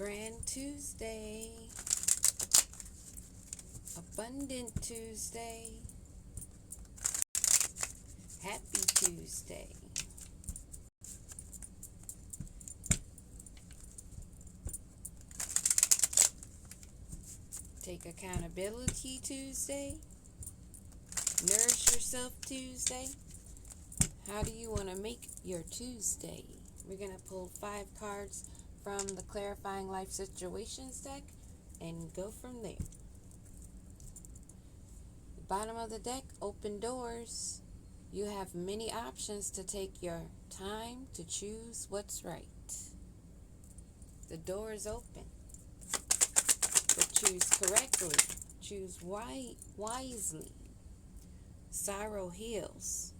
Grand Tuesday, Abundant Tuesday, Happy Tuesday. Take Accountability Tuesday, Nourish Yourself Tuesday. How do you want to make your Tuesday? We're going to pull 5 cards from the Clarifying Life Situations deck and go from there. The bottom of the deck, Open Doors. You have many options to take your time to choose what's right. The door is open, but choose correctly. Choose wisely. Sorrow heals.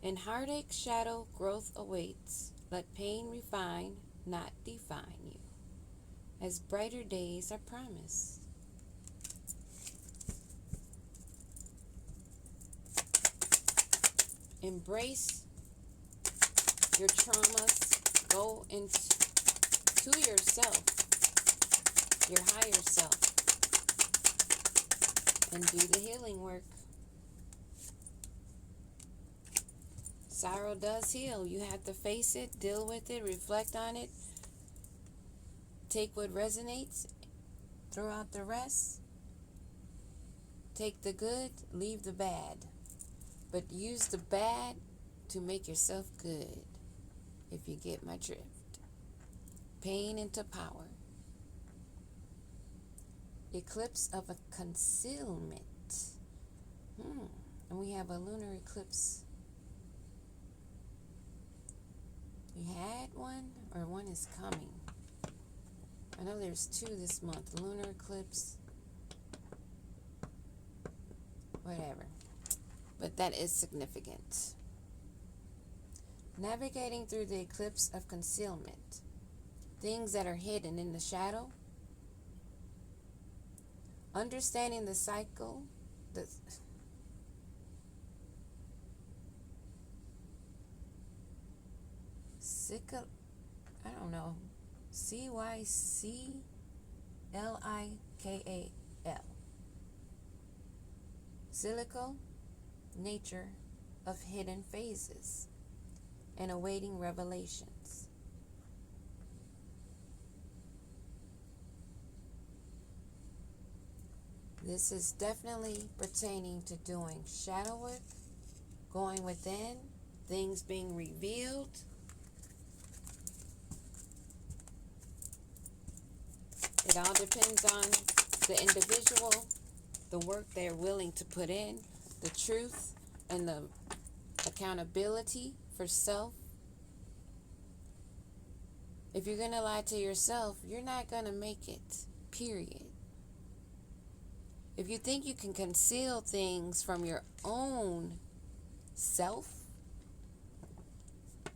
In heartache, shadow, growth awaits. Let pain refine, not define you, as brighter days are promised. Embrace your traumas. Go into yourself, your higher self, and do the healing work. Sorrow does heal. You have to face it, deal with it, reflect on it. Take what resonates, throw out the rest. Take the good, leave the bad. But use the bad to make yourself good, if you get my drift. Pain into power. Eclipse of a concealment. And we have a lunar eclipse. You had one, or one is coming? I know there's 2 this month. Lunar eclipse. Whatever. But that is significant. Navigating through the eclipse of concealment. Things that are hidden in the shadow. Understanding the cycle. I don't know. Cyclikal. Cyclical nature of hidden phases and awaiting revelations. This is definitely pertaining to doing shadow work, going within, things being revealed. It all depends on the individual, the work they're willing to put in, the truth, and the accountability for self. If you're going to lie to yourself, you're not going to make it, period. If you think you can conceal things from your own self,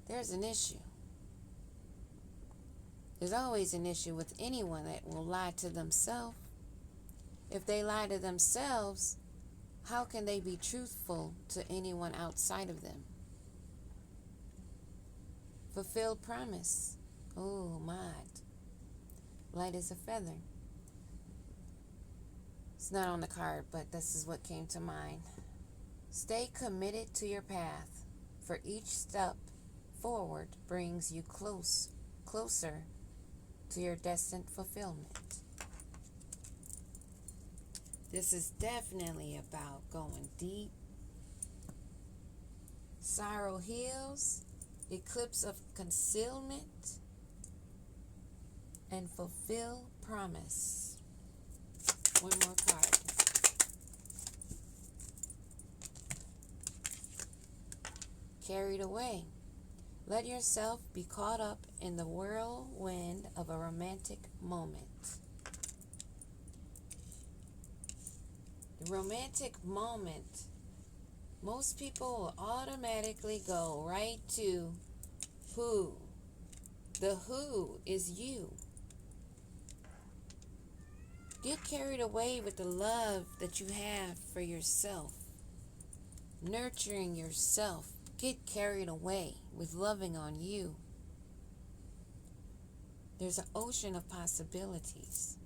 there's an issue. There's always an issue with anyone that will lie to themselves. If they lie to themselves, how can they be truthful to anyone outside of them? Fulfilled promise. Oh, my. Light as a feather. It's not on the card, but this is what came to mind. Stay committed to your path, for each step forward brings you closer to your destined fulfillment. This is definitely about going deep. Sorrow heals, eclipse of concealment, and fulfill promise. One more card. Carried away. Let yourself be caught up in the whirlwind of a romantic moment. The romantic moment, most people will automatically go right to who. The who is you. Get carried away with the love that you have for yourself. Nurturing yourself. Get carried away with loving on you. There's an ocean of possibilities.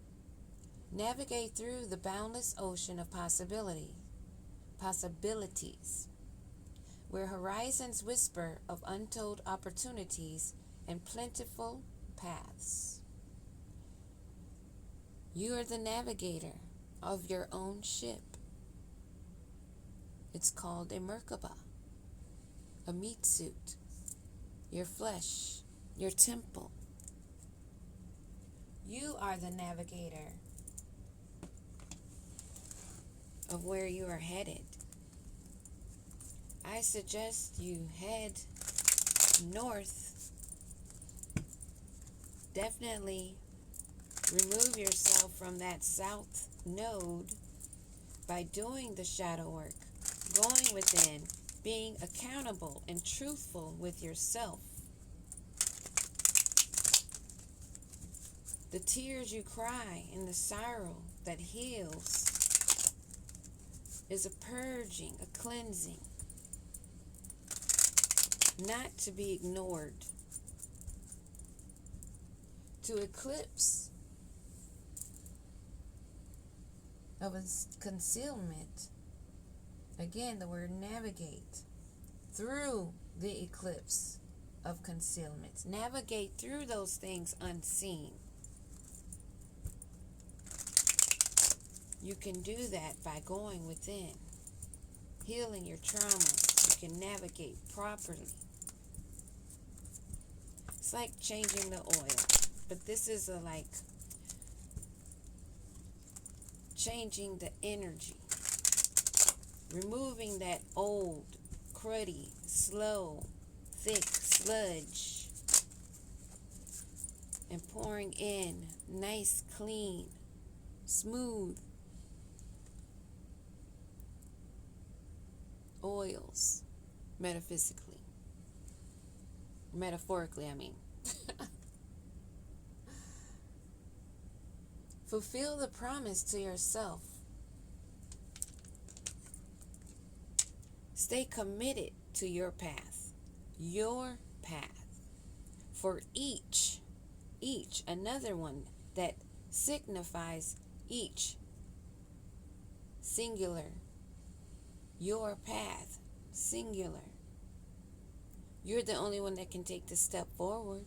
Navigate through the boundless ocean of possibilities, where horizons whisper of untold opportunities and plentiful paths. You are the navigator of your own ship. It's called a Merkaba, a meat suit, your flesh, your temple. You are the navigator of where you are headed. I suggest you head north. Definitely remove yourself from that south node by doing the shadow work, going within, being accountable and truthful with yourself. The tears you cry and the sorrow that heals is a purging, a cleansing, not to be ignored. To eclipse of a concealment. Again, the word navigate through the eclipse of concealment. Navigate through those things unseen. You can do that by going within, healing your traumas. You can navigate properly. It's like changing the oil, but this is like changing the energy, removing that old, cruddy, slow, thick sludge, and pouring in nice, clean, smooth oils, metaphorically, I mean. Fulfill the promise to yourself. Stay committed to your path. Your path. For each, another one that signifies each, singular. Your path, singular. You're the only one that can take the step forward,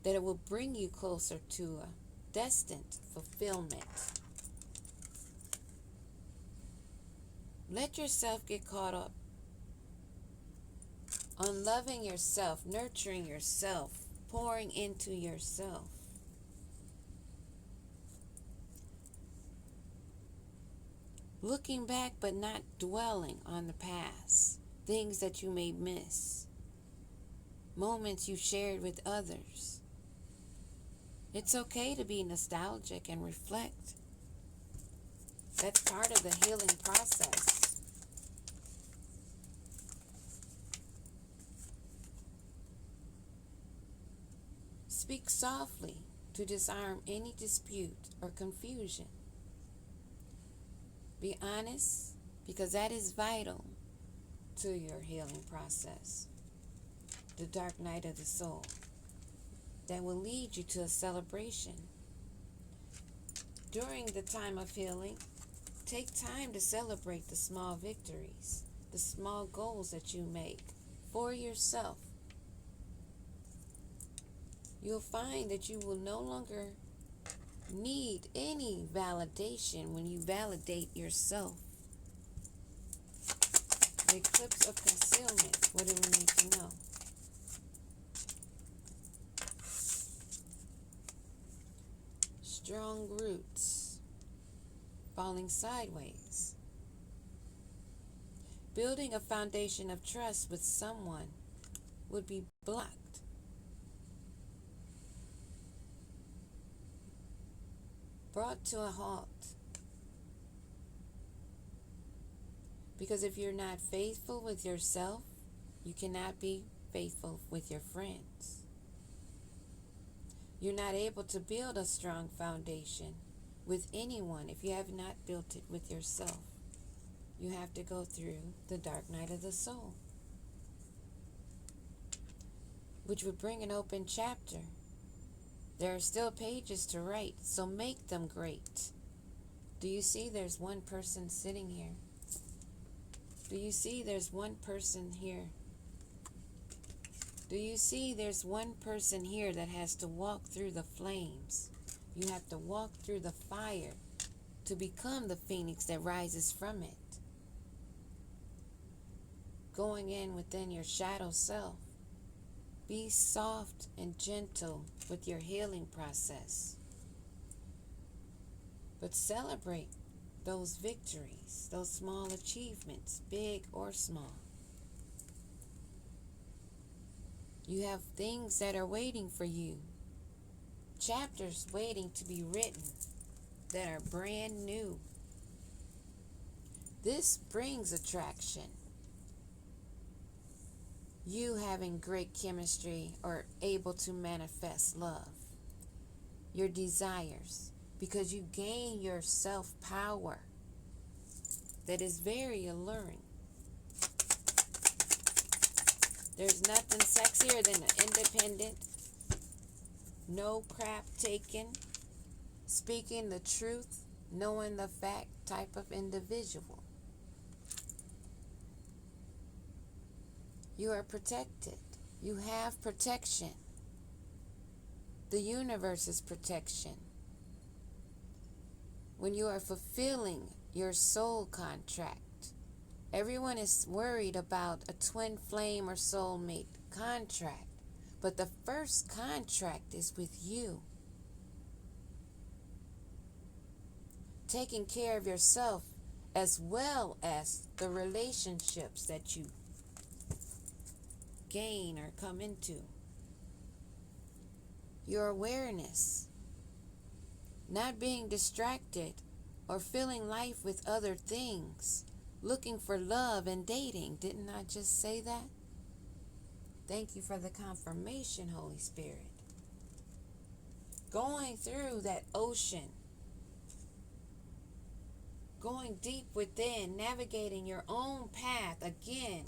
that it will bring you closer to a destined fulfillment. Let yourself get caught up on loving yourself, nurturing yourself, pouring into yourself. Looking back but not dwelling on the past, things that you may miss, moments you shared with others. It's okay to be nostalgic and reflect. That's part of the healing process. Speak softly to disarm any dispute or confusion. Be honest, because that is vital to your healing process. The dark night of the soul. That will lead you to a celebration. During the time of healing, take time to celebrate the small victories, the small goals that you make for yourself. You'll find that you will no longer need any validation when you validate yourself. The eclipse of concealment. What do we need to know? Strong roots. Falling sideways. Building a foundation of trust with someone would be blocked. Brought to a halt. Because if you're not faithful with yourself, you cannot be faithful with your friends. You're not able to build a strong foundation with anyone if you have not built it with yourself. You have to go through the dark night of the soul. which would bring an open chapter. There are still pages to write, so make them great. Do you see there's one person sitting here? Do you see there's one person here? Do you see there's one person here that has to walk through the flames? You have to walk through the fire to become the phoenix that rises from it. Going in within your shadow self. Be soft and gentle with your healing process. But celebrate those victories, those small achievements, big or small. You have things that are waiting for you. Chapters waiting to be written that are brand new. This brings attraction. You having great chemistry or able to manifest love. Your desires. Because you gain your self-power that is very alluring. There's nothing sexier than an independent, no crap taken, speaking the truth, knowing the fact type of individual. You are protected. You have protection. The universe's protection. When you are fulfilling your soul contract, everyone is worried about a twin flame or soulmate contract, but the first contract is with you. Taking care of yourself as well as the relationships that you gain or come into. Your awareness. Not being distracted or filling life with other things. Looking for love and dating. Didn't I just say that? Thank you for the confirmation, Holy Spirit. Going through that ocean. Going deep within. Navigating your own path. Again,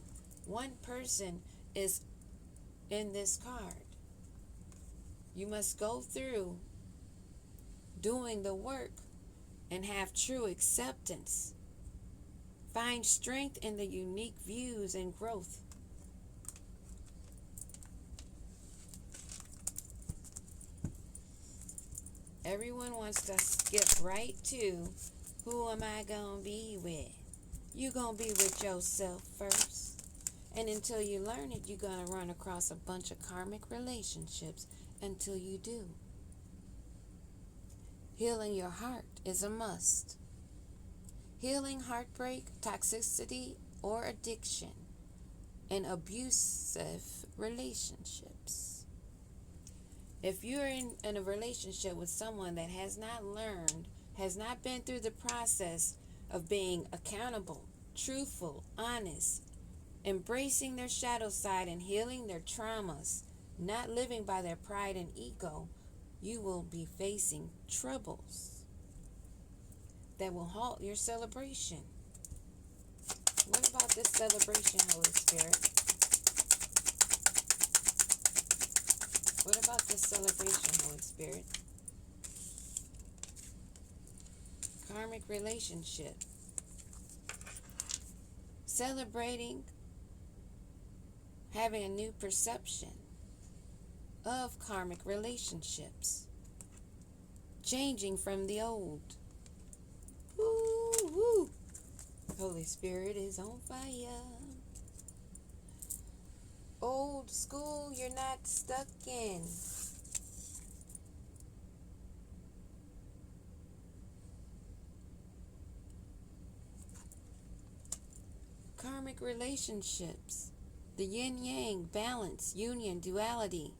one person is in this card. You must go through doing the work and have true acceptance. Find strength in the unique views and growth. Everyone wants to skip right to, who am I going to be with? You going to be with yourself first. And until you learn it, you're going to run across a bunch of karmic relationships until you do. Healing your heart is a must. Healing heartbreak, toxicity, or addiction, and abusive relationships. If you're in a relationship with someone that has not learned, has not been through the process of being accountable, truthful, honest, embracing their shadow side and healing their traumas, not living by their pride and ego, you will be facing troubles that will halt your celebration. What about this celebration, Holy Spirit? What about this celebration, Holy Spirit? Karmic relationship. Celebrating having a new perception of karmic relationships. Changing from the old. Woo, woo. Holy Spirit is on fire. Old school you're not stuck in. Karmic relationships. The yin-yang, balance, union, duality.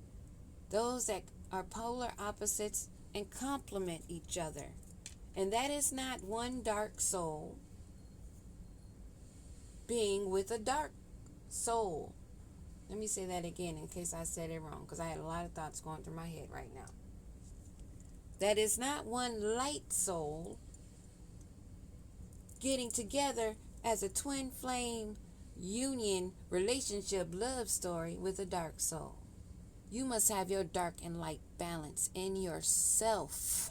Those that are polar opposites and complement each other. And that is not one dark soul being with a dark soul. Let me say that again in case I said it wrong, because I had a lot of thoughts going through my head right now. That is not one light soul getting together as a twin flame union relationship love story with a dark soul. You must have your dark and light balance in yourself.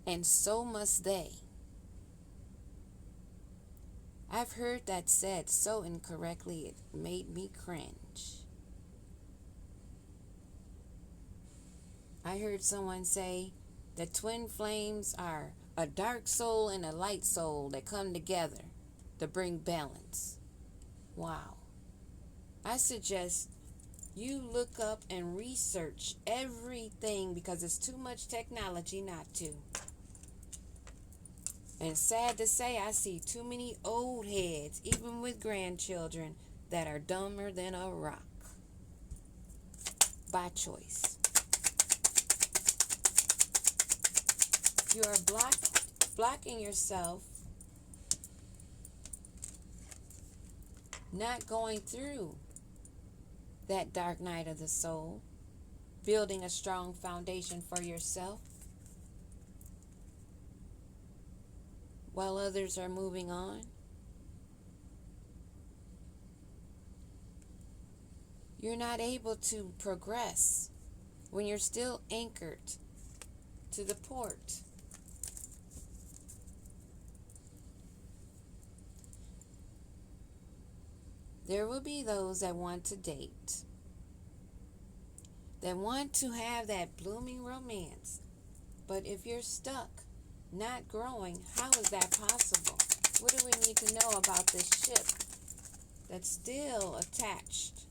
And so must they. I've heard that said so incorrectly it made me cringe. I heard someone say that twin flames are a dark soul and a light soul that come together to bring balance. Wow. I suggest you look up and research everything because it's too much technology not to. And sad to say, I see too many old heads, even with grandchildren, that are dumber than a rock. By choice. You are blocking yourself, not going through that dark night of the soul, building a strong foundation for yourself while others are moving on. You're not able to progress when you're still anchored to the port. There will be those that want to date, that want to have that blooming romance. But if you're stuck, not growing, how is that possible? What do we need to know about this ship that's still attached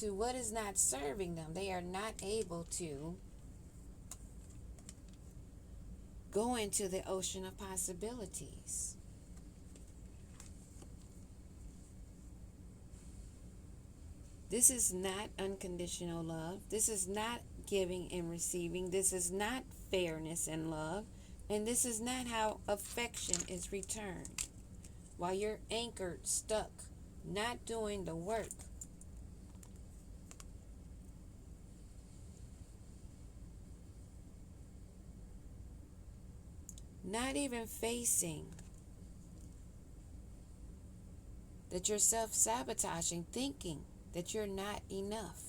to what is not serving them? They are not able to go into the ocean of possibilities. This is not unconditional love. This is not giving and receiving. This is not fairness and love. And this is not how affection is returned. While you're anchored, stuck, not doing the work. Not even facing that you're self-sabotaging, thinking that you're not enough.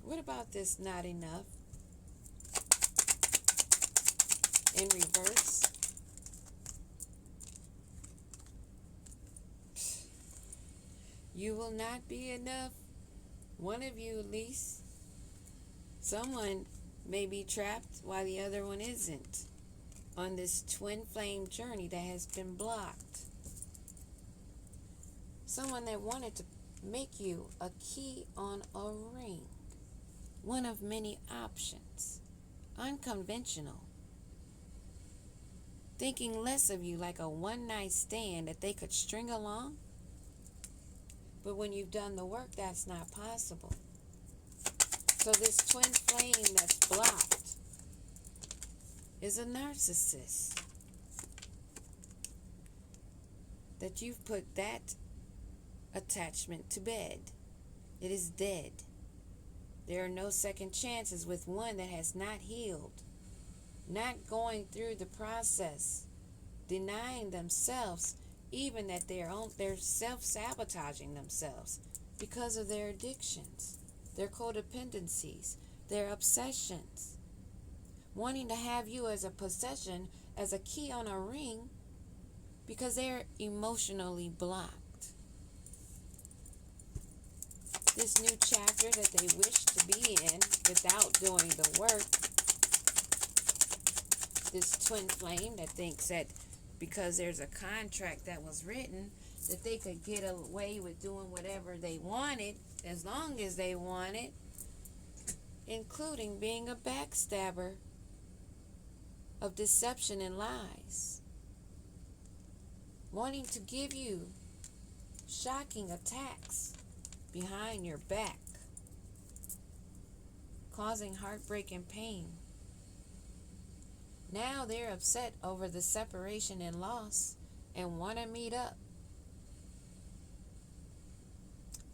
What about this not enough? In reverse. You will not be enough. One of you at least. Someone may be trapped while the other one isn't. On this twin flame journey that has been blocked. Someone that wanted to make you a key on a ring. One of many options. Unconventional. Thinking less of you like a one-night stand that they could string along. But when you've done the work, that's not possible. So this twin flame that's blocked is a narcissist. That you've put that attachment to bed. It is dead. There are no second chances with one that has not healed, not going through the process, denying themselves, even that they're self-sabotaging themselves because of their addictions, their codependencies, their obsessions, wanting to have you as a possession, as a key on a ring, because they're emotionally blocked. This new chapter that they wish to be in without doing the work. This twin flame that thinks that because there's a contract that was written that they could get away with doing whatever they wanted as long as they wanted, including being a backstabber of deception and lies. Wanting to give you shocking attacks behind your back, causing heartbreak and pain. Now they're upset over the separation and loss and want to meet up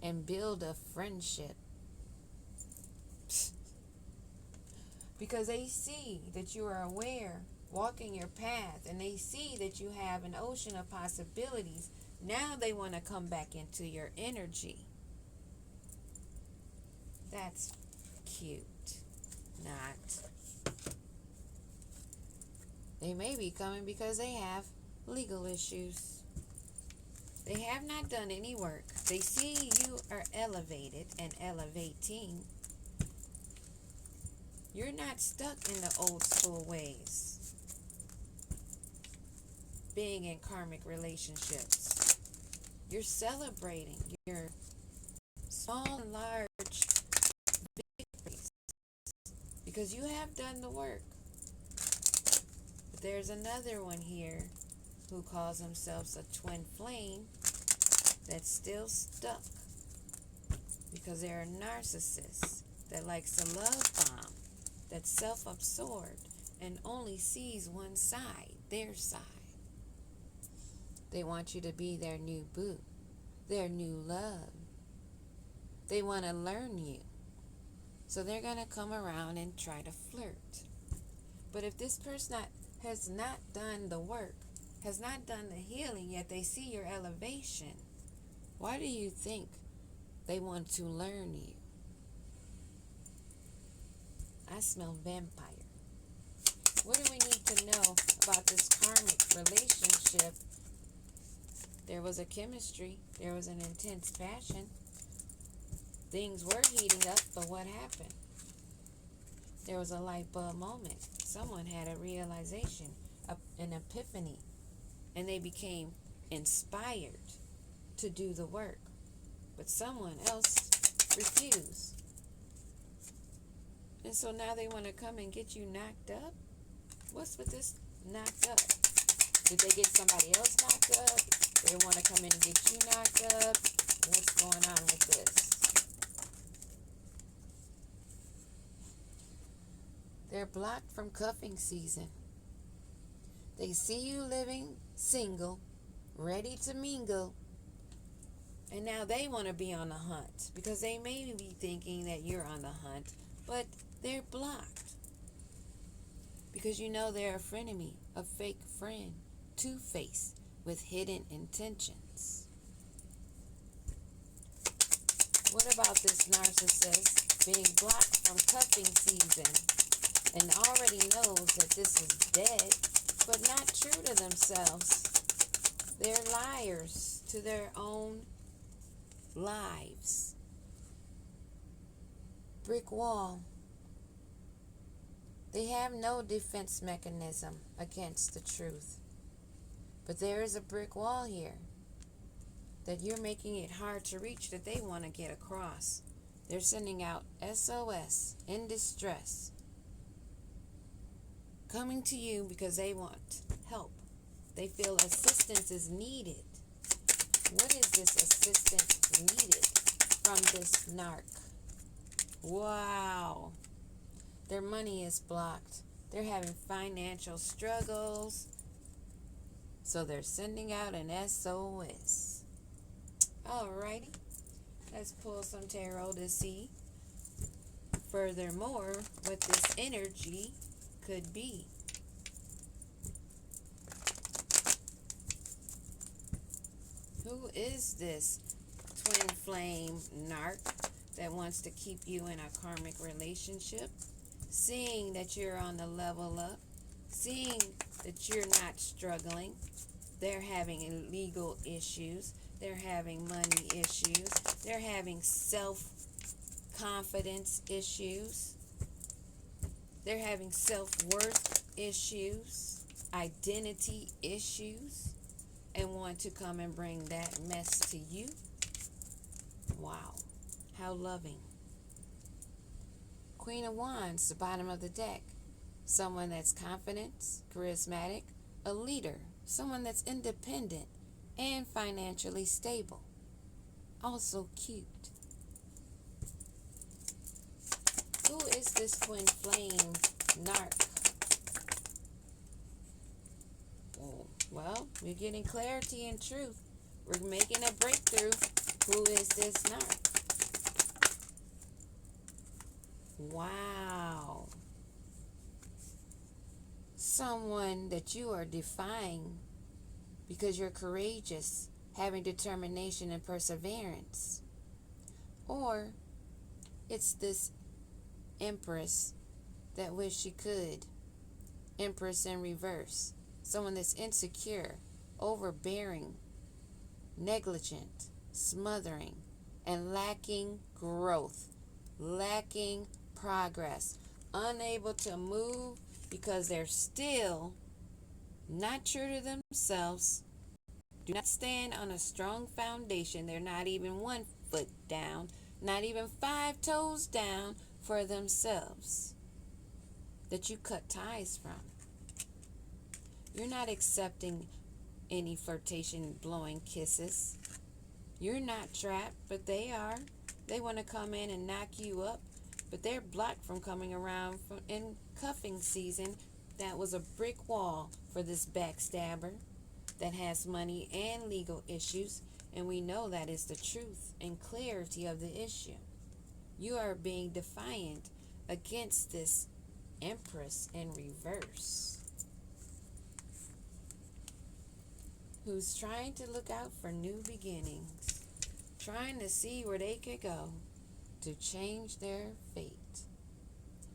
and build a friendship. Because they see that you are aware, walking your path, and they see that you have an ocean of possibilities Now they want to come back into your energy. That's cute. Not. They may be coming because they have legal issues. They have not done any work. They see you are elevated and elevating. You're not stuck in the old school ways. Being in karmic relationships. You're celebrating your small and large victories because you have done the work. But there's another one here who calls themselves a twin flame that's still stuck because they're a narcissist that likes to love bomb, that's self-absorbed and only sees one side, their side. They want you to be their new boo, their new love. They want to learn you. So they're going to come around and try to flirt. But if this person has not done the work, has not done the healing, yet they see your elevation, why do you think they want to learn you? I smell vampire. What do we need to know about this karmic relationship? There was a chemistry. There was an intense passion. Things were heating up, but what happened? There was a light bulb moment. Someone had a realization, an epiphany, and they became inspired to do the work. But someone else refused. And so now they want to come and get you knocked up? What's with this knocked up? Did they get somebody else knocked up? They want to come in and get you knocked up? What's going on with this? They're blocked from cuffing season. They see you living single, ready to mingle, and now they want to be on the hunt because they may be thinking that you're on the hunt, but they're blocked because you know they're a frenemy, a fake friend, two-faced with hidden intentions. What about this narcissist being blocked from cuffing season and already knows that this is dead, but not true to themselves? They're liars to their own lives. Brick wall. They have no defense mechanism against the truth. But there is a brick wall here that you're making it hard to reach, that they want to get across. They're sending out SOS, in distress, coming to you because they want help. They feel assistance is needed. What is this assistance needed from this narc? Wow. Their money is blocked. They're having financial struggles. So they're sending out an SOS. Alrighty. Let's pull some tarot to see furthermore what this energy could be. Who is this twin flame narc that wants to keep you in a karmic relationship? Seeing that you're on the level up, seeing that you're not struggling, they're having legal issues, they're having money issues, they're having self-confidence issues, they're having self-worth issues, identity issues, and want to come and bring that mess to you. Wow, how loving. Queen of Wands, the bottom of the deck. Someone that's confident, charismatic, a leader, someone that's independent and financially stable. Also cute. Who is this twin flame narc? Well, we're getting clarity and truth. We're making a breakthrough. Who is this narc? Wow. Someone that you are defying because you're courageous, having determination and perseverance. Or it's this Empress that wish she could. Empress in reverse. Someone that's insecure, overbearing, negligent, smothering, and lacking growth, lacking progress, unable to move because they're still not true to themselves, do not stand on a strong foundation. They're not even 1 foot down, not even 5 toes down for themselves, that you cut ties from. You're not accepting any flirtation, blowing kisses. You're not trapped, but they are. They want to come in and knock you up, but they're blocked from coming around in cuffing season. That was a brick wall for this backstabber that has money and legal issues, and we know that is the truth and clarity of the issue. You are being defiant against this Empress in reverse, who's trying to look out for new beginnings, trying to see where they could go to change their fate,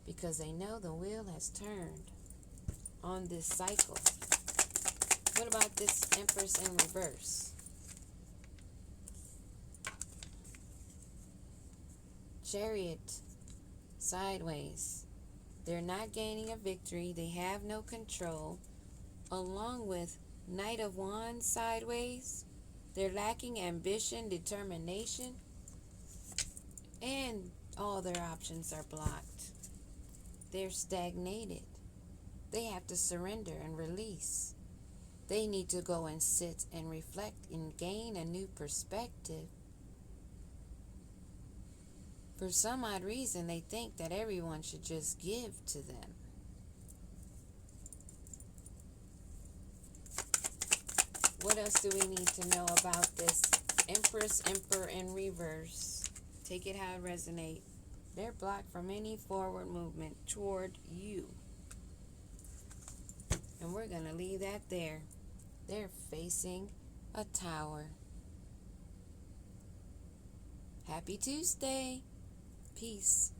because they know the wheel has turned on this cycle. What about this Empress in reverse? Chariot sideways. They're not gaining a victory. They have no control. Along with Knight of Wands sideways, they're lacking ambition, determination, and all their options are blocked. They're stagnated. They have to surrender and release. They need to go and sit and reflect and gain a new perspective. For some odd reason, they think that everyone should just give to them. What else do we need to know about this Empress, Emperor in reverse? Take it how it resonates. They're blocked from any forward movement toward you. And we're going to leave that there. They're facing a tower. Happy Tuesday. Peace.